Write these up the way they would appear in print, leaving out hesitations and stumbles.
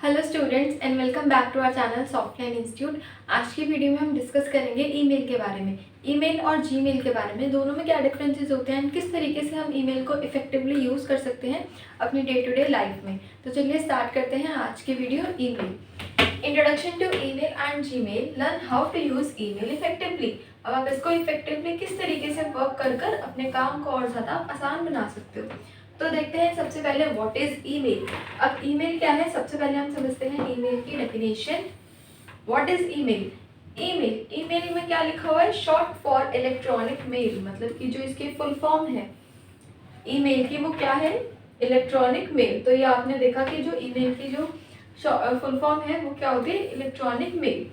Hello students and welcome back to our channel Softline institute. आज की video में हम डिस्कस करेंगे ईमेल के बारे में। ईमेल और जीमेल के बारे में, दोनों में क्या डिफरेंसेस होते हैं, किस तरीके से हम ईमेल को इफेक्टिवली यूज़ कर सकते हैं अपनी डे टू डे लाइफ में। तो चलिए स्टार्ट करते हैं आज की video. Email, introduction to email and Gmail, learn how to use email effectively. अब आप इसको इफेक्टिवली किस तरीके से वर्क कर अपने काम को और ज़्यादा आसान बना सकते हो। तो देखते हैं सबसे पहले व्हाट इज ईमेल। अब ईमेल क्या है, सबसे पहले हम समझते हैं ईमेल की definition. What is email? Email में क्या लिखा हुआ है? शॉर्ट फॉर इलेक्ट्रॉनिक मेल, मतलब कि जो इसकी फुल फॉर्म है ईमेल की वो क्या है? Electronic mail. तो ये आपने देखा कि जो ईमेल की जो फुल फॉर्म है वो क्या होती है? Electronic mail.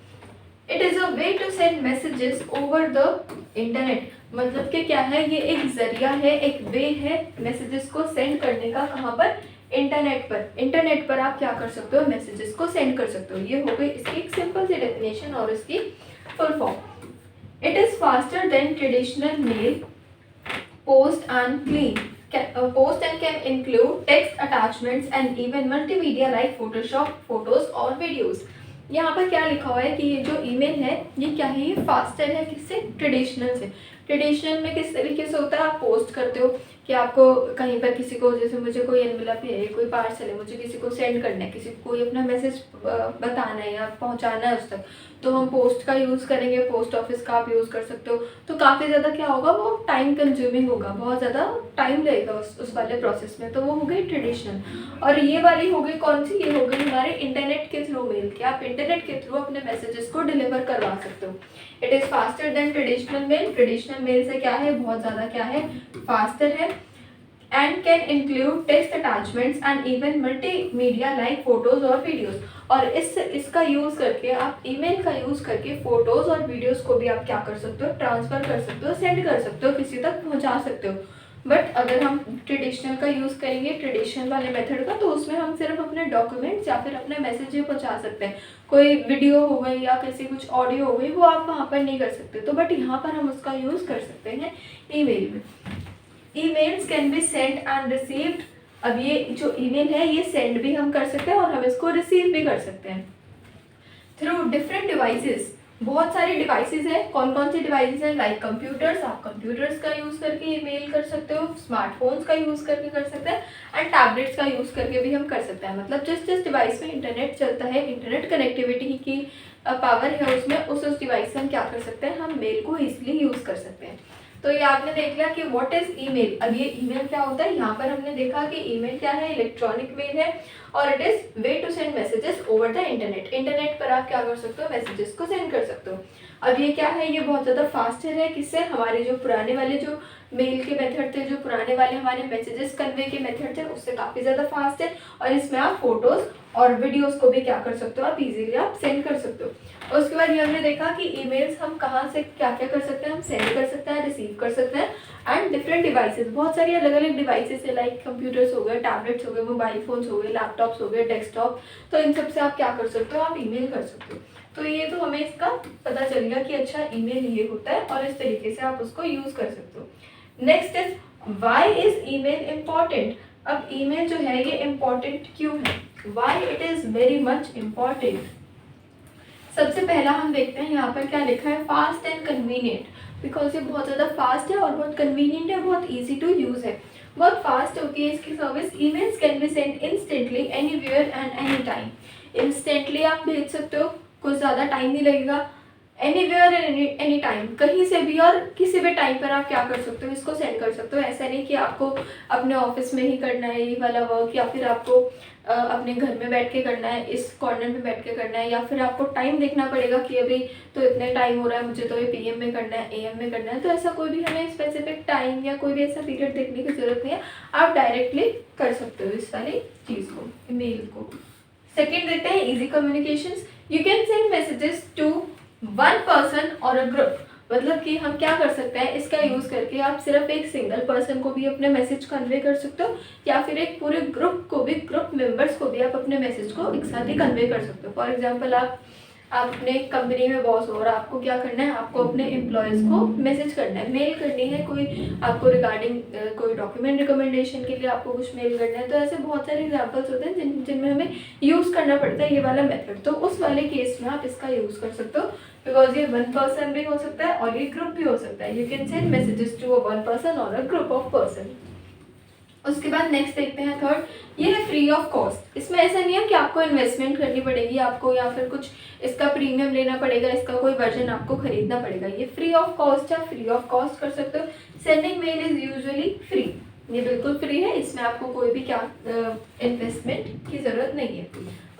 It is a way to send messages over the internet, मतलब कि क्या है, ये एक जरिया है, एक वे है मैसेजेस को सेंड करने का। कहाँ पर? इंटरनेट पर। इंटरनेट पर आप क्या कर सकते हो? मैसेजेस को सेंड कर सकते हो। ये हो गई इसकी एक सिंपल सी डेफिनेशन और इसकी full form. It is faster than traditional mail, post and post and can include text attachments and even multimedia like Photoshop, photos और videos। यहाँ पर क्या लिखा हुआ है कि ये जो ईमेल है ये क्या है? ये फास्टर है किससे? ट्रेडिशनल से। ट्रेडिशनल में किस तरीके से होता है? आप पोस्ट करते हो कि आपको कहीं पर किसी को, जैसे मुझे कोई एनवेलप है, कोई पार्सल है, मुझे किसी को सेंड करना है, किसी को कोई अपना मैसेज बताना है या पहुंचाना है उस तक, तो हम पोस्ट का यूज़ करेंगे। पोस्ट ऑफिस का आप यूज़ कर सकते हो। तो काफ़ी ज़्यादा क्या होगा, वो टाइम कंज्यूमिंग होगा, बहुत ज़्यादा टाइम लगेगा उस वाले प्रोसेस में। तो वो हो गई ट्रेडिशनल। और ये वाली हो गई कौन सी? ये हो गई हमारे इंटरनेट के थ्रू मेल, कि आप इंटरनेट के थ्रू अपने मैसेजेस को डिलीवर करवा सकते हो। It is faster than traditional mail. Traditional mail से क्या है? बहुत ज़्यादा क्या है? फास्टर है। And can include text attachments and even multimedia like photos और वीडियोस। और इसका यूज़ करके, आप ईमेल का यूज़ करके फ़ोटोज़ और वीडियोस को भी आप क्या कर सकते हो? ट्रांसफ़र कर सकते हो, सेंड कर सकते हो, किसी तक पहुंचा सकते हो। बट अगर हम ट्रेडिशनल का यूज़ करेंगे, ट्रेडिशनल वाले मेथड का, तो उसमें हम सिर्फ अपने डॉक्यूमेंट्स या फिर अपने मैसेज ही पहुँचा सकते हैं। कोई वीडियो हो गई या किसी कुछ ऑडियो हो गई, वो आप वहाँ पर नहीं कर सकते। तो बट यहाँ पर हम उसका यूज़ कर सकते हैं ईमेल में। Emails can be send and received. अब ये जो ईमेल है ये सेंड भी हम कर सकते हैं और हम इसको रिसीव भी कर सकते हैं थ्रू डिफरेंट डिवाइसेस। बहुत सारे डिवाइसेस हैं। कौन कौन से डिवाइसेस हैं? लाइक कंप्यूटर्स, आप कंप्यूटर्स का यूज़ करके ईमेल कर सकते हो, स्मार्टफोन्स का यूज़ करके कर सकते हैं, एंड टैबलेट्स का यूज़ करके भी हम कर सकते हैं। मतलब जिस डिवाइस में इंटरनेट चलता है, इंटरनेट कनेक्टिविटी की पावर है उसमें, उस डिवाइस से हम क्या कर सकते हैं? हम मेल को ईजिली यूज़ कर सकते हैं। तो ये आपने देख लिया कि व्हाट इज ईमेल। अब ये ईमेल क्या होता है? यहाँ पर हमने देखा कि ईमेल क्या है? इलेक्ट्रॉनिक मेल है और it is way to send messages over the internet. Internet पर आप क्या कर सकते हो? मैसेजेस को सेंड कर सकते हो। अब ये क्या है? ये बहुत ज़्यादा फास्टर है। किससे? हमारे जो पुराने वाले जो मेल के मेथड थे, जो पुराने वाले हमारे मैसेजेस कन्वे के मेथड थे, उससे काफ़ी ज़्यादा फास्ट है। और इसमें आप फोटोज़ और वीडियोस को भी क्या कर सकते हो? आप इजीली आप सेंड कर सकते हो। और उसके बाद ये हमने देखा कि ईमेल्स हम कहाँ से क्या क्या कर सकते हैं? हम सेंड कर सकते हैं, रिसीव कर सकते हैं, एंड डिफरेंट डिवाइसेस, बहुत सारी अलग अलग डिवाइसेस है, लाइक कंप्यूटर्स हो गए, टैबलेट्स हो गए, मोबाइल फोन्स हो गए, लैपटॉप्स हो गए, डेस्कटॉप। तो इन सब से आप क्या कर सकते हो? आप ईमेल कर सकते हो। तो ये तो हमें इसका पता चल गया कि अच्छा ईमेल ये होता है और इस तरीके से आप उसको यूज़ कर सकते हो। Next is why is email important. अब ईमेल जो है ये इम्पॉर्टेंट क्यों है? Why it is very much important. सबसे पहला हम देखते हैं यहाँ पर क्या लिखा है? Fast and convenient. बिकॉज ये बहुत ज़्यादा फास्ट है और बहुत कन्वीनियंट है, बहुत ईजी टू यूज़ है, बहुत फास्ट होती है इसकी service. Emails can be send instantly anywhere and any time. Instantly आप भेज सकते हो, कुछ ज़्यादा टाइम नहीं लगेगा। एनीवेयर एंड एनी टाइम, कहीं से भी और किसी भी टाइम पर आप क्या कर सकते हो? इसको सेंड कर सकते हो। ऐसा नहीं कि आपको अपने ऑफिस में ही करना है ये वाला वर्क, या फिर आपको अपने घर में बैठ के करना है, इस कॉर्नर में बैठ के करना है, या फिर आपको टाइम देखना पड़ेगा कि अभी तो इतने टाइम हो रहा है, मुझे तो ये पीएम में करना है, एएम में करना है। तो ऐसा कोई भी हमें स्पेसिफिक टाइम या कोई भी ऐसा पीरियड देखने की जरूरत नहीं है। आप डायरेक्टली कर सकते हो इस वाली चीज़ को, ईमेल को। सेकेंड देखते हैं easy communications. You can send messages to one person or a group. मतलब कि हम क्या कर सकते हैं इसका यूज़ करके? आप सिर्फ एक सिंगल पर्सन को भी अपने मैसेज कन्वे कर सकते हो, या फिर एक पूरे ग्रुप को भी, ग्रुप मेंबर्स को भी आप अपने मैसेज को एक साथ ही कन्वे कर सकते हो। फॉर एग्जांपल आप आप अपने कंपनी में बॉस हो और आपको क्या करना है, आपको अपने एम्प्लॉयज़ को मैसेज करना है, मेल करनी है, कोई आपको रिगार्डिंग कोई डॉक्यूमेंट रिकमेंडेशन के लिए आपको कुछ मेल करना है। तो ऐसे बहुत सारे एग्जांपल्स होते हैं जिनमें हमें यूज़ करना पड़ता है ये वाला मेथड। तो उस वाले केस में आप इसका यूज़ कर सकते हो, बिकॉज ये वन पर्सन भी हो सकता है और ये ग्रुप भी हो सकता है। You can send messages to a one person or a group of person. उसके बाद नेक्स्ट देखते हैं थर्ड, ये है फ्री ऑफ कॉस्ट। इसमें ऐसा नहीं है कि आपको इन्वेस्टमेंट करनी पड़ेगी आपको, या फिर कुछ इसका प्रीमियम लेना पड़ेगा, इसका कोई वर्जन आपको खरीदना पड़ेगा। ये फ्री ऑफ कॉस्ट है, फ्री ऑफ कॉस्ट कर सकते हो। Sending mail is usually free, ये बिल्कुल फ्री है, इसमें आपको कोई भी क्या इन्वेस्टमेंट की ज़रूरत नहीं है।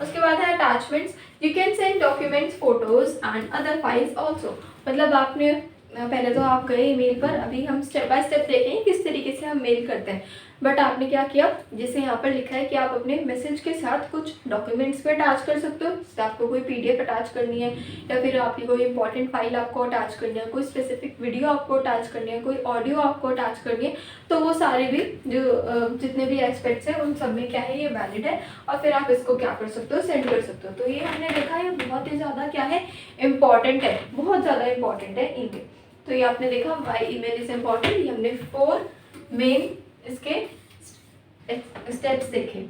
उसके बाद है attachments. You can send documents, photos and other files also. मतलब आपने पहले तो आप गए ईमेल पर, अभी हम स्टेप बाय स्टेप देखेंगे किस तरीके से हम मेल करते हैं। बट आपने क्या किया, जैसे यहाँ पर लिखा है कि आप अपने मैसेज के साथ कुछ डॉक्यूमेंट्स पे अटैच कर सकते हो। जैसे आपको कोई पीडीएफ अटैच करनी है, या फिर आपकी कोई इंपॉर्टेंट फाइल आपको अटैच करनी है, कोई स्पेसिफिक वीडियो आपको अटैच करनी है, कोई ऑडियो आपको अटैच करनी है, तो वो सारे भी जो जितने भी एस्पेक्ट्स हैं उन सब में क्या है, ये वैलिड है। और फिर आप इसको क्या कर सकते हो, सेंड कर सकते हो। तो ये हमने देखा ये बहुत ही ज़्यादा क्या है, इम्पॉर्टेंट है, बहुत ज़्यादा इम्पॉर्टेंट है ईमेल। तो ये आपने देखा वाई ईमेल इज इम्पॉर्टेंट। ये हमने 4 मेन इसके स्टेप्स देखे।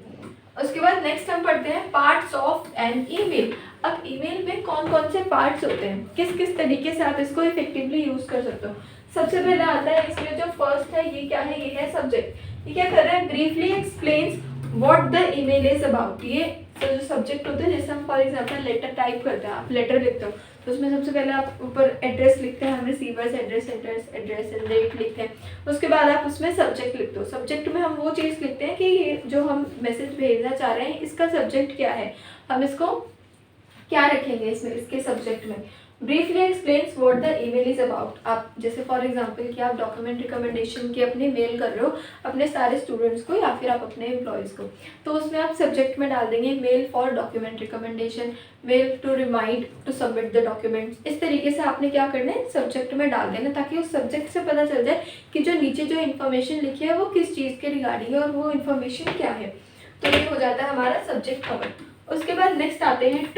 उसके बाद नेक्स्ट हम पढ़ते हैं पार्ट्स ऑफ एन ईमेल। अब ईमेल में कौन कौन से पार्ट्स होते हैं, किस किस तरीके से आप इसको इफेक्टिवली यूज कर सकते हो। सबसे पहले आता है इसमें जो फर्स्ट है, ये क्या है, ये है सब्जेक्ट। ये क्या कर रहा है, briefly explains what the email is about. ये जो सब्जेक्ट होते हैं, जैसे हम फॉर एग्जांपल लेटर टाइप करते हैं, आप लेटर लिखते हो तो उसमें सबसे पहले आप ऊपर एड्रेस लिखते हैं, हम रिसीवर्स एड्रेस एंड डेट लिखते हैं। उसके बाद आप उसमें सब्जेक्ट लिखते हो। सब्जेक्ट में हम वो चीज़ लिखते हैं कि ये जो हम मैसेज भेजना चाह रहे हैं इसका सब्जेक्ट क्या है, हम इसको क्या रखेंगे इसमें, इसके सब्जेक्ट में। Briefly explains what the email is about. आप जैसे फॉर एग्जांपल कि आप डॉक्यूमेंट रिकमेंडेशन की अपनी मेल कर रहे हो अपने सारे स्टूडेंट्स को या फिर आप अपने एम्प्लॉयज़ को, तो उसमें आप सब्जेक्ट में डाल देंगे mail for document recommendation, mail to remind to submit the documents. इस तरीके से आपने क्या करना है, सब्जेक्ट में डाल देना, ताकि उस सब्जेक्ट से पता चल जाए कि जो नीचे जो इन्फॉर्मेशन लिखी है वो किस चीज़ के रिगार्डिंग है और वो इन्फॉर्मेशन क्या है। तो ये हो जाता है हमारा सब्जेक्ट कवर। उसके बाद नेक्स्ट आते हैं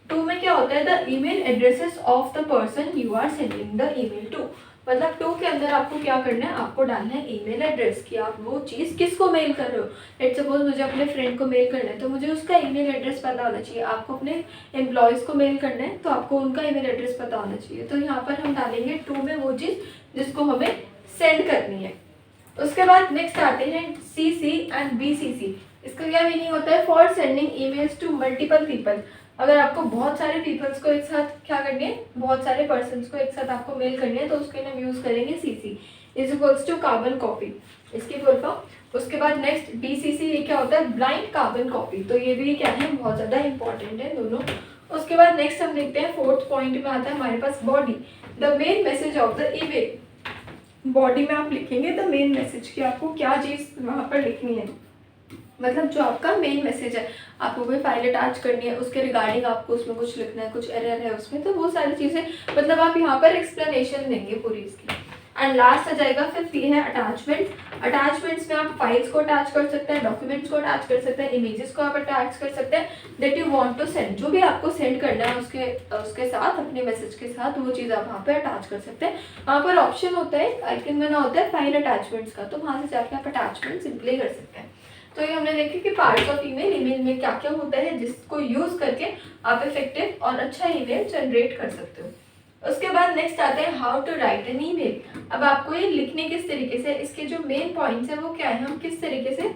टू में क्या होता है, the email addresses of the person you are sending the email to. मतलब टू के अंदर आपको क्या करना है, आपको डालना है ईमेल एड्रेस कि आप वो चीज़ किसको मेल कर रहे हो। लेट्स सपोज मुझे अपने फ्रेंड को मेल करना है तो मुझे उसका ईमेल एड्रेस पता होना चाहिए। आपको अपने एम्प्लॉयज़ को मेल करना है तो आपको उनका ईमेल एड्रेस पता होना चाहिए। तो यहाँ पर हम डालेंगे टू में वो चीज़ जिसको हमें सेंड करनी है। उसके बाद नेक्स्ट आते हैं CC एंड BCC। इसका क्या मीनिंग होता है, for sending emails to multiple people. अगर आपको बहुत सारे पीपल्स को एक साथ क्या करनी है, बहुत सारे पर्सन्स को एक साथ आपको मेल करनी है, तो उसके लिए हम यूज़ करेंगे CC is equals to carbon copy, इसकी फुल फॉर्म। उसके बाद नेक्स्ट BCC, ये क्या होता है, ब्लाइंड कार्बन कॉपी। तो ये भी क्या है, बहुत ज़्यादा इंपॉर्टेंट है दोनों। उसके बाद नेक्स्ट हम देखते हैं फोर्थ पॉइंट में आता है हमारे पास body, the main message of the email. Body में आप लिखेंगे द मेन मैसेज कि आपको क्या चीज़ वहाँ पर लिखनी है। मतलब जो आपका मेन मैसेज है, आपको कोई फाइल अटैच करनी है उसके रिगार्डिंग आपको उसमें कुछ लिखना है, कुछ एरर है उसमें, तो वो सारी चीज़ें मतलब आप यहाँ पर एक्सप्लेनेशन देंगे पूरी इसकी। एंड लास्ट आ जाएगा फिफ्थ, ये है अटैचमेंट। अटैचमेंट्स में आप फाइल्स को अटैच कर सकते हैं, डॉक्यूमेंट्स को अटैच कर सकते हैं, इमेजेस को आप अटैच कर सकते हैं that you want to send. जो भी आपको सेंड करना है उसके साथ, अपने मैसेज के साथ वो चीज़ आप वहाँ पे अटैच कर सकते हैं। वहाँ पर ऑप्शन होता है, आइकन बना होता है फाइल अटैचमेंट्स का, तो वहाँ से जाके आप अटैचमेंट सिंपली कर सकते हैं। तो ये हमने देखा कि पार्ट्स ऑफ ईमेल में क्या क्या होता है जिसको यूज़ करके आप इफेक्टिव और अच्छा ईमेल जनरेट कर सकते हो। उसके बाद नेक्स्ट आते हैं how to write an email. अब आपको ये लिखने किस तरीके से, इसके जो मेन पॉइंट्स है वो क्या है, हम किस तरीके से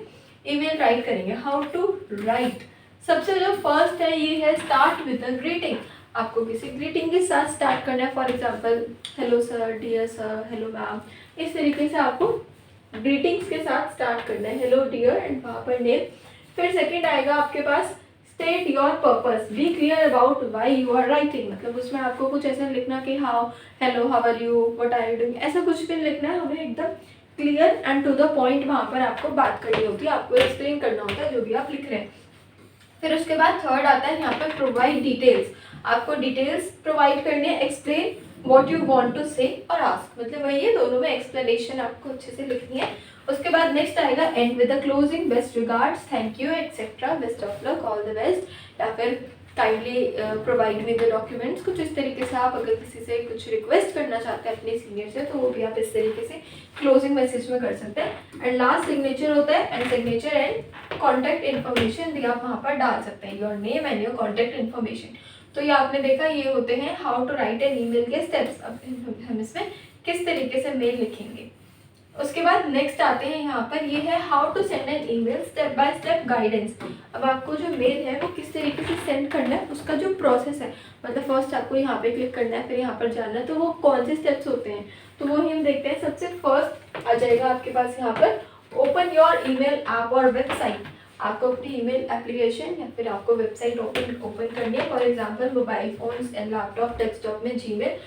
ईमेल राइट करेंगे। हाउ टू राइट, सबसे जो फर्स्ट है ये है स्टार्ट विद अ ग्रीटिंग। आपको किसी ग्रीटिंग के साथ स्टार्ट करना है, for example hello sir, dear sir, hello ma'am, इस तरीके से आपको ग्रीटिंग्स के साथ स्टार्ट करना है, हेलो डियर एंड वहाँ पर नेम। फिर सेकंड आएगा आपके पास state your purpose, be clear about why you are writing. मतलब उसमें आपको कुछ ऐसा लिखना कि how, hello, how are you, what are you doing, ऐसा कुछ भी लिखना है। हमें एकदम clear and to the point वहाँ पर आपको बात करनी होती है, आपको एक्सप्लेन करना होता है जो भी आप लिख रहे हैं। फिर उसके बाद थर्ड आता है यहाँ पर प्रोवाइड डिटेल्स। आपको डिटेल्स प्रोवाइड करनी है, explain what you want to say और आस्क, मतलब वही है, दोनों में एक्सप्लेनेशन आपको अच्छे से लिखनी है। उसके बाद नेक्स्ट आएगा and with the closing, best regards, thank you etcetera, best of luck, all the best, या फिर kindly provide with the documents. कुछ इस तरीके से आप अगर किसी से कुछ रिक्वेस्ट करना चाहते हैं अपने सीनियर से तो वो भी आप इस तरीके से क्लोजिंग मैसेज में कर सकते हैं। एंड लास्ट सिग्नेचर होता है, and signature and contact information भी आप वहाँ पर डाल सकते हैं, your name and your contact information. तो ये आपने देखा, ये होते हैं how to write an email के स्टेप्स। अब हम इसमें किस तरीके से मेल लिखेंगे। उसके बाद नेक्स्ट आते हैं यहाँ पर, ये है how to send an email step by step guidance. अब आपको जो मेल है वो किस तरीके से सेंड करना है उसका जो प्रोसेस है, मतलब फर्स्ट आपको यहाँ पे क्लिक करना है, फिर यहाँ पर जाना है, तो वो कौन से स्टेप्स होते हैं तो वो ही हम देखते हैं। सबसे फर्स्ट आ जाएगा आपके पास यहाँ पर ओपन योर ईमेल ऐप और वेबसाइट। आपको अपनी ईमेल एप्लीकेशन या फिर आपको वेबसाइट ओपन करनी है, for example mobile phones and laptop, desktop में Gmail.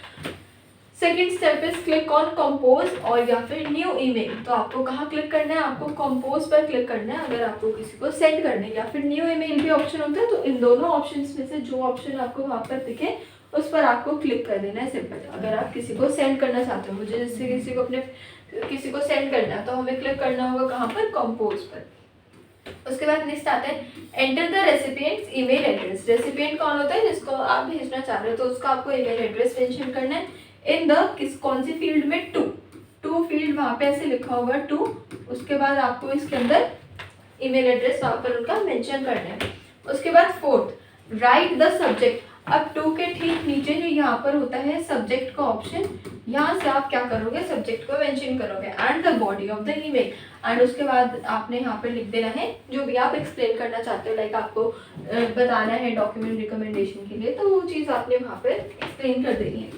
Second step is click on compose और या फिर न्यू ईमेल। तो आपको कहाँ क्लिक करना है, आपको कंपोज पर क्लिक करना है अगर आपको किसी को सेंड करना है, या फिर न्यू ईमेल भी ऑप्शन होता है। तो इन दोनों ऑप्शंस में से जो ऑप्शन आपको वहाँ पर दिखे उस पर आपको क्लिक कर देना है सिंपल। अगर आप किसी को सेंड करना चाहते हो, मुझे जैसे किसी को सेंड करना है तो हमें क्लिक करना होगा कहाँ पर, कंपोज पर। उसके बाद नेक्स्ट आता है enter the recipients email address. Recipient कौन होता है, जिसको आप भेजना चाह रहे हो, तो उसका आपको ईमेल एड्रेस मेंशन करना है। इन द कौन सी फील्ड में, टू फील्ड वहाँ पे ऐसे लिखा होगा टू, उसके बाद आपको इसके अंदर ईमेल एड्रेस वहाँ पर उनका मेंशन करना है। उसके बाद फोर्थ राइट द सब्जेक्ट। अब टू के ठीक नीचे जो यहाँ पर होता है सब्जेक्ट का ऑप्शन, यहाँ से आप क्या करोगे, सब्जेक्ट को मेंशन करोगे and the body of the email. And उसके बाद आपने यहाँ पर लिख देना है जो भी आप एक्सप्लेन करना चाहते हो, लाइक आपको बताना है डॉक्यूमेंट रिकमेंडेशन के लिए, तो वो चीज़ आपने वहाँ पर एक्सप्लेन कर देनी है।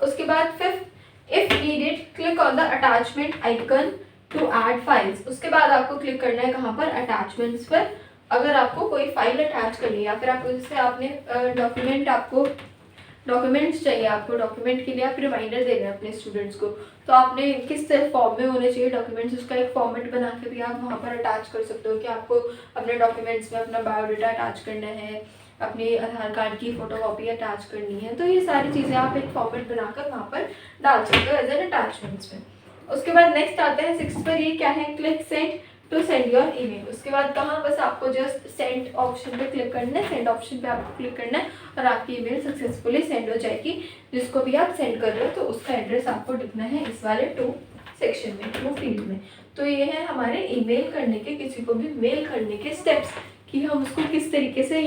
उसके बाद fifth if needed click on the attachment icon to add files. उसके बाद आपको क्लिक करना है कहाँ पर, अटैचमेंट्स पर। अगर आपको कोई फाइल अटैच करनी है या फिर आपको जैसे आपने डॉक्यूमेंट्स चाहिए, आपको डॉक्यूमेंट के लिए आप रिमाइंडर दे रहे हैं अपने स्टूडेंट्स को, तो आपने किस फॉर्म में होने चाहिए डॉक्यूमेंट्स, उसका एक फॉर्मेट बना के भी आप वहाँ पर अटैच कर सकते हो कि आपको अपने डॉक्यूमेंट्स में अपना बायोडाटा अटैच करना है, अपने आधार कार्ड की फोटोकॉपी अटैच करनी है, तो ये सारी चीज़ें आप एक फॉर्मेट बनाकर वहाँ पर डाल सकते हो एज एन अटैचमेंट्स में। उसके बाद नेक्स्ट आता है सिक्स पर, ये क्या है, click send to send your email. उसके बाद कहाँ, बस आपको जस्ट सेंड ऑप्शन पे क्लिक करना है, सेंड ऑप्शन पे आपको क्लिक करना है और आपकी ईमेल सक्सेसफुली सेंड हो जाएगी। जिसको भी आप सेंड कर रहे हो तो उसका एड्रेस आपको लिखना है इस वाले टू सेक्शन में, टू फील्ड में। तो ये है हमारे ईमेल करने के, किसी को भी मेल करने के स्टेप्स कि हम उसको किस तरीके से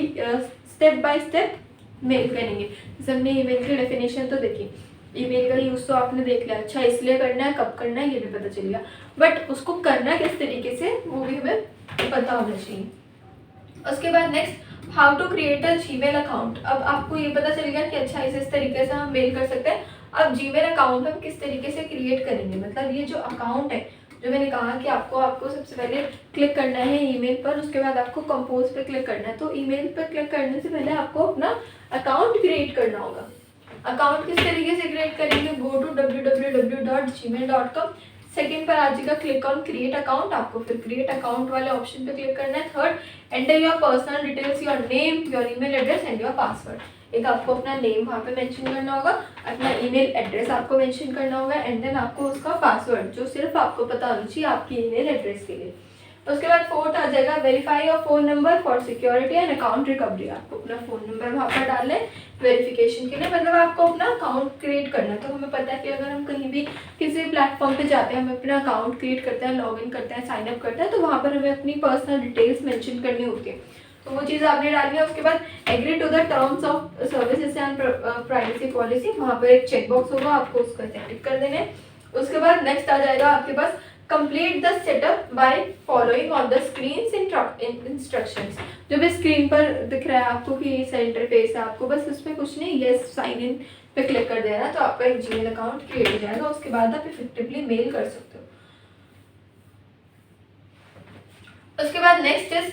स्टेप बाय स्टेप मेल करेंगे। जैसे हमने ईमेल की डेफिनेशन तो देखी, ईमेल का यूज़ तो आपने देख लिया, अच्छा इसलिए करना है, कब करना है ये भी पता चल गया, बट उसको करना किस तरीके से वो भी हमें पता होना चाहिए। उसके बाद next how to create a Gmail account. अब आपको ये पता चल गया कि अच्छा इस तरीके से हम मेल कर सकते हैं। अब जीमेल अकाउंट हम किस तरीके से क्रिएट करेंगे, मतलब ये जो अकाउंट है, जो मैंने कहा कि आपको सबसे पहले क्लिक करना है ईमेल पर, उसके बाद आपको कंपोज पे क्लिक करना है। तो ईमेल पर क्लिक करने से पहले आपको अपना अकाउंट क्रिएट करना होगा। अकाउंट किस तरीके से क्रिएट करेंगे, गो टू www.gmail.com, सेकेंड पर आ जाएगा क्लिक ऑन क्रिएट अकाउंट, आपको फिर क्रिएट अकाउंट वाले ऑप्शन पे क्लिक करना है। Third enter your personal details, your name, your email address and your password. एक आपको अपना नेम वहाँ पे मेंशन करना होगा, अपना ईमेल एड्रेस आपको मेंशन करना होगा एंड देन आपको उसका पासवर्ड जो सिर्फ आपको पता होना चाहिए आपकी ईमेल एड्रेस के लिए। उसके बाद फोर्थ आ जाएगा verify your phone number for security and account recovery. आपको अपना फ़ोन नंबर वहाँ पर डालना है वेरिफिकेशन के लिए, मतलब आपको अपना अकाउंट क्रिएट करना है। तो हमें पता है कि अगर हम कहीं भी किसी प्लेटफॉर्म पे जाते हैं, हम अपना अकाउंट क्रिएट करते हैं, लॉगिन करते हैं, साइन अप करते हैं, तो वहाँ पर हमें अपनी पर्सनल डिटेल्स मेंशन करनी होती है, तो वो चीज़ आपने डालनी है। उसके बाद agree to the terms of services and privacy policy, वहाँ पर एक चेक बॉक्स होगा, आपको उसको टिक कर देना है। उसके बाद नेक्स्ट आ जाएगा आपके पास complete the setup by following on the screen instructions. जो भी स्क्रीन पर दिख रहा है आपको कि इस इंटरफेस है, आपको बस उसमें कुछ नहीं, यस साइन इन पे क्लिक कर देना तो आपका एक जीमेल अकाउंट क्रिएट हो जाएगा। उसके बाद आप इफेक्टिवली मेल कर सकते हो। उसके बाद नेक्स्ट इज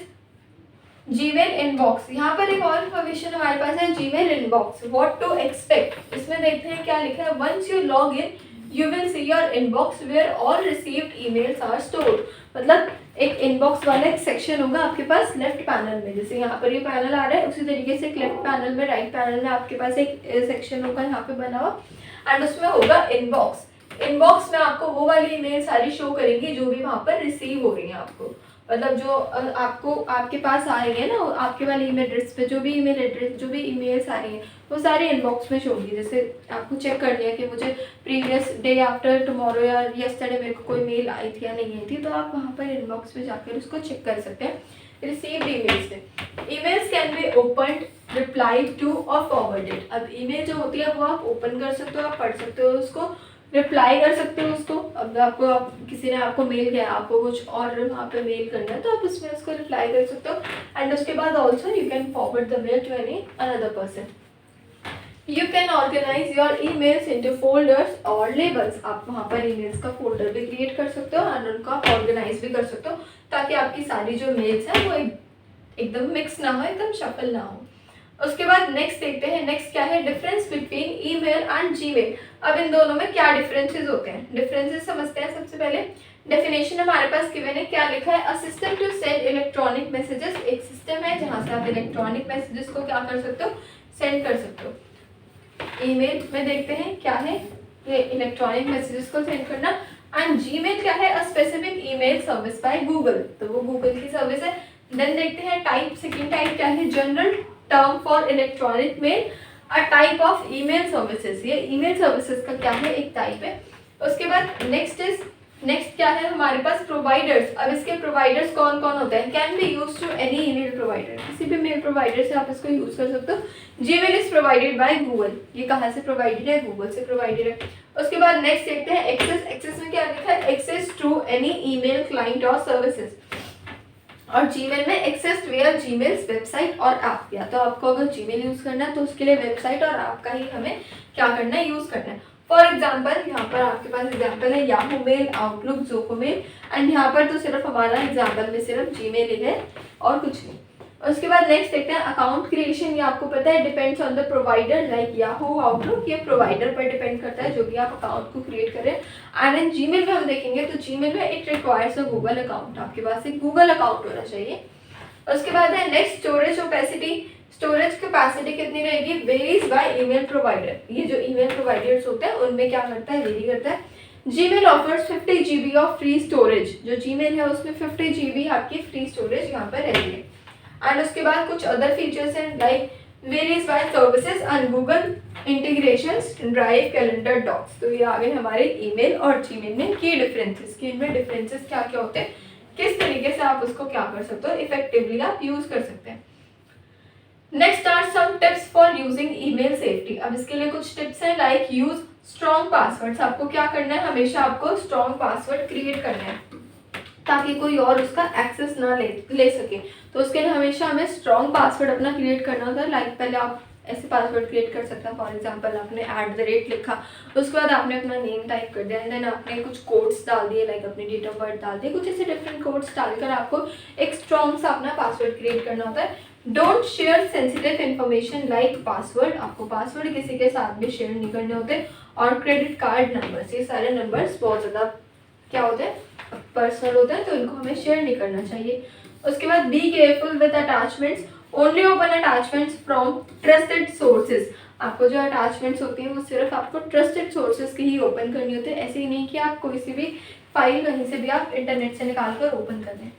जीमेल इनबॉक्स। यहाँ पर एक और इन्फॉर्मेशन हमारे पास है, Gmail inbox what to expect. इसमें देखते हैं क्या लिखा है, once you log in you will see your inbox where all received emails are stored। मतलब एक इनबॉक्स वाला एक सेक्शन होगा आपके पास लेफ्ट पैनल में, जैसे यहाँ पर ये पैनल आ रहा है उसी तरीके से एक लेफ्ट पैनल में, राइट पैनल में आपके पास एक सेक्शन होगा यहाँ पे बना हुआ एंड उसमें होगा इनबॉक्स। इनबॉक्स में आपको वो वाली ईमेल सारी शो करेंगी जो भी वहाँ पर रिसीव हो रही हैं आपको, मतलब जो आपको आपके पास आ रही है ना, आपके वाली ईमेल एड्रेस पे जो भी ईमेल एड्रेस जो भी ईमेल्स आ रही हैं वो सारी इनबॉक्स में शो होंगी। जैसे आपको चेक कर लिया कि मुझे प्रीवियस डे आफ्टर टुमारो या यस्टरडे मेरे को कोई मेल आई थी या नहीं आई थी, तो आप वहाँ पर इनबॉक्स में जाकर उसको चेक कर सकते हैं रिसीव्ड ईमेल्स में। Emails can be opened, replied to और फॉरवर्डेड। अब ईमेल जो होती है वो आप ओपन कर सकते हो, आप पढ़ सकते हो उसको, रिप्लाई कर सकते हो उसको। अब आपको किसी ने आपको मेल किया, आपको कुछ और वहाँ पे मेल करना है तो आप उसमें उसको रिप्लाई कर सकते हो। एंड उसके बाद also you can forward the mail to any another person. You can organise your emails into folders और लेबल्स। आप वहाँ पर ईमेल्स का फोल्डर भी क्रिएट कर सकते हो एंड उनको आप ऑर्गेनाइज भी कर सकते हो, ताकि आपकी सारी जो मेल्स हैं वो एकदम मिक्स ना हो, एकदम शफल ना हो। उसके बाद नेक्स्ट देखते हैं, नेक्स्ट क्या है, difference between email and Gmail. अब इन दोनों में क्या डिफरेंसेस होते हैं, डिफरेंसेस समझते हैं। सबसे पहले डेफिनेशन हमारे पास गिवन है, क्या लिखा है, a system to send electronic messages. एक सिस्टम है जहां से आप इलेक्ट्रॉनिक मैसेजेस को क्या कर सकते हो, सेंड कर सकते हो। ईमेल में देखते हैं क्या है, ये इलेक्ट्रॉनिक मैसेजेस को सेंड करना। एंड जीमेल क्या है, a specific email service by Google, तो वो गूगल की सर्विस है। देन देखते हैं टाइप, सेकंड टाइप क्या है, general term for electronic mail, a type of email services. ये ईमेल सर्विसेज का क्या है, एक टाइप है। उसके बाद नेक्स्ट क्या है हमारे पास, प्रोवाइडर्स। अब इसके प्रोवाइडर्स कौन कौन होते हैं, can be use to any email provider, किसी भी मेल प्रोवाइडर से आप इसको यूज कर सकते हो। Gmail is provided by Google, ये कहाँ से प्रोवाइडेड है, गूगल से प्रोवाइडेड है। उसके बाद नेक्स्ट देखते हैं एक्सेस। एक्सेस में क्या लिखा है, access to any email client और सर्विसेज। और जीमेल में एक्सेस वेयर जीमेल्स वेबसाइट और ऐप। या तो आपको अगर जीमेल यूज करना है तो उसके लिए वेबसाइट और ऐप का ही हमें क्या करना है, यूज करना है। फॉर एग्जाम्पल यहाँ पर आपके पास एग्जाम्पल है Yahoo mail, Outlook, Zoho mail. एंड यहाँ पर तो सिर्फ हमारा एग्जाम्पल में सिर्फ जीमेल ही है और कुछ नहीं। उसके बाद नेक्स्ट देखते हैं अकाउंट क्रिएशन। ये आपको पता है depends on the provider, like Yahoo, outlook, ये प्रोवाइडर पर डिपेंड करता है जो भी आप अकाउंट को क्रिएट करें। एंड इन जीमेल में हम देखेंगे तो जीमेल में it requires a Google account, आपके पास एक गूगल अकाउंट होना चाहिए। उसके बाद है next storage capacity. Storage capacity कितनी रहेगी, वेरीज बाय ईमेल प्रोवाइडर। ये जो ईमेल प्रोवाइडर्स होते हैं उनमें क्या करता है, वेरी करता है। Gmail offers 50 GB of free storage, जो जीमेल है उसमें 50 GB आपकी फ्री स्टोरेज यहाँ पर रहती है। एंड उसके बाद कुछ अदर फीचर्स हैं like varies by services and Google integrations, Drive, Calendar, Docs. तो ये आ गए हमारे ईमेल और जीमेल में की डिफरेंसेस, कि इनमें डिफरेंसेस क्या क्या होते हैं, किस तरीके से आप उसको क्या कर सकते हो, इफेक्टिवली आप यूज कर सकते हैं। Next are some tips for using email safety. अब इसके लिए कुछ टिप्स हैं लाइक यूज स्ट्रॉन्ग पासवर्ड्स। आपको क्या करना है, हमेशा आपको स्ट्रॉन्ग पासवर्ड क्रिएट करना है ताकि कोई और उसका एक्सेस ना ले सके। तो उसके लिए हमेशा हमें स्ट्रॉन्ग पासवर्ड अपना क्रिएट करना होता है। लाइक पहले आप ऐसे पासवर्ड क्रिएट कर सकते हैं, फॉर एग्जांपल आपने @ लिखा, उसके बाद आपने अपना नेम टाइप कर दिया एंड देन आपने कुछ कोड्स डाल दिए, लाइक अपनी डेट ऑफ बर्थ डाल दिए, कुछ ऐसे डिफरेंट कोड्स डालकर आपको एक स्ट्रॉन्ग सा अपना पासवर्ड क्रिएट करना होता है। Don't share sensitive information like password, आपको पासवर्ड किसी के साथ भी शेयर नहीं करने होते। और क्रेडिट कार्ड नंबर्स, ये सारे नंबर्स बहुत ज़्यादा क्या होते हैं, पर्सनल होता है, तो इनको हमें शेयर नहीं करना चाहिए। उसके बाद be careful with attachments, only open attachments from trusted sources. आपको जो अटैचमेंट्स होती हैं वो सिर्फ आपको ट्रस्टेड सोर्सेज की ही ओपन करनी होती है, ऐसे ही नहीं कि आप कोई सी भी फाइल कहीं से भी आप इंटरनेट से निकाल कर ओपन कर दें।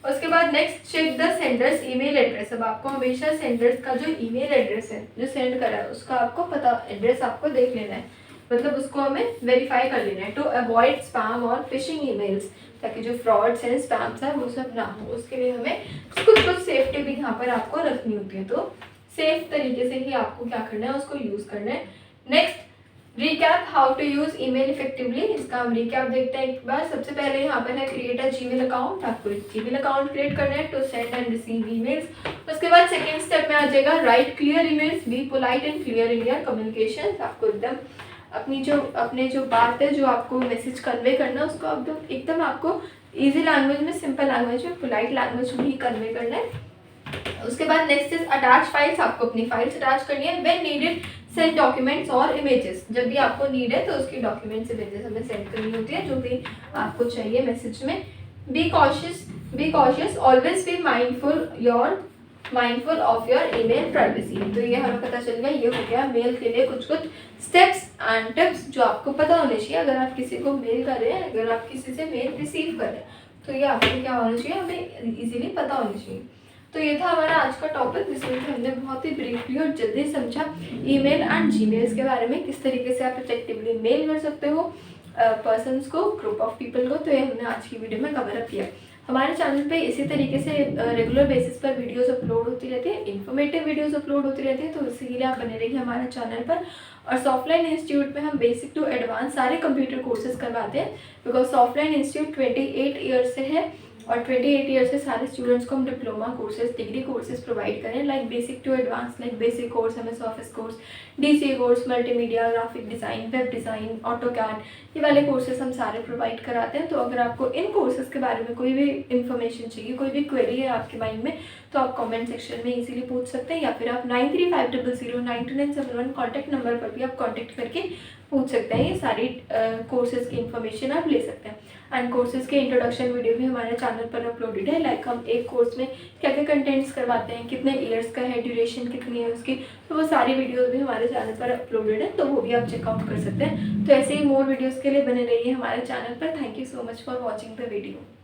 उसके बाद next check the sender's email address. अब आपको हमेशा सेंडर्स का जो ईमेल एड्रेस है जो सेंड करा है उसका आपको पता एड्रेस आपको देख लेना है, मतलब उसको हमें वेरीफाई कर लेना है टू अवॉइड स्पैम और फिशिंग ईमेल्स, ताकि जो फ्रॉड्स हैं स्पैम्स हैं वो सब ना हो। उसके लिए हमें कुछ सेफ्टी भी यहाँ पर आपको रखनी होती है, तो सेफ तरीके से ही आपको क्या करना है, उसको यूज़ करना है। Next recap how to use email effectively. इसका हम रिकैप देखते हैं एक बार। सबसे पहले यहाँ पर है क्रिएट अ जीमेल अकाउंट, आपको एक जीमेल अकाउंट क्रिएट करना है to send and receive emails. उसके बाद सेकंड स्टेप में आ जाएगा write clear emails, be polite and clear in your communication. आपको एकदम अपने जो बात है, जो आपको मैसेज कन्वे करना है उसको एकदम आपको ईजी लैंग्वेज में, सिंपल लैंग्वेज में, पोलाइट लैंग्वेज में ही कन्वे करना है। उसके बाद नेक्स्ट इज अटैच फाइल्स, आपको अपनी फाइल्स अटैच करनी है। व्हेन नीडेड सेंड डॉक्यूमेंट्स और इमेजेस, जब भी आपको नीड है तो उसकी डॉक्यूमेंट्स इमेजेस हमें सेंड करनी होती है जो भी आपको चाहिए मैसेज में। Be cautious always be mindful your mindful of your email privacy. तो ये हमें पता चल गया, ये हो गया मेल के लिए कुछ कुछ स्टेप्स एंड टिप्स जो आपको पता होने चाहिए अगर आप किसी को मेल कर रहे हैं, अगर आप किसी से मेल रिसीव कर रहे हैं, तो ये आपको क्या होना चाहिए, हमें इजीली पता होना चाहिए। तो ये था हमारा आज का टॉपिक, जिसमें हमने बहुत ही ब्रीफली और जल्दी समझा ईमेल एंड जीमेल्स के बारे में, किस तरीके से आप इफेक्टिवली मेल कर सकते हो पर्सन्स को, ग्रुप ऑफ पीपल को। तो ये हमने आज की वीडियो में कवर अप किया। हमारे चैनल पे इसी तरीके से रेगुलर बेसिस पर वीडियोस अपलोड होती रहती है, इन्फॉर्मेटिव वीडियोस अपलोड होती रहती है, तो इसी के लिए आप बने रहिए हमारे चैनल पर। और सॉफ्टलाइन इंस्टीट्यूट में हम बेसिक टू एडवांस सारे कंप्यूटर कोर्सेज करवाते हैं, बिकॉज सॉफ्टलाइन इंस्टीट्यूट 28 ईयर्स से है और 28 ईयर से सारे स्टूडेंट्स को हम diploma courses, degree courses provide करें, like basic to advance, like basic course, MS office course, DC course, multimedia, graphic design, web design, AutoCAD, ये वाले कोर्सेज हम सारे प्रोवाइड कराते हैं। तो अगर आपको इन कोर्सेज के बारे में कोई भी इन्फॉर्मेशन चाहिए, कोई भी क्वेरी है आपके माइंड में, तो आप कमेंट सेक्शन में इजीली पूछ सकते हैं, या फिर आप 9350092971 कॉन्टैक्ट नंबर पर भी आप कॉन्टैक्ट करके पूछ सकते हैं। ये सारी कोर्सेज की इन्फॉर्मेशन आप ले सकते हैं। एंड कोर्सेज के इंट्रोडक्शन वीडियो भी हमारे चैनल पर अपलोडेड है, लाइक हम एक कोर्स में क्या क्या कंटेंट्स करवाते हैं, कितने ईयर्स का है, ड्यूरेशन कितनी है उसकी, तो वो सारी वीडियोस भी हमारे चैनल पर अपलोडेड है, तो वो भी आप चेकआउट कर सकते हैं। तो ऐसे ही मोर वीडियोस के लिए बने रहिए हमारे चैनल पर। Thank you so much for watching the video.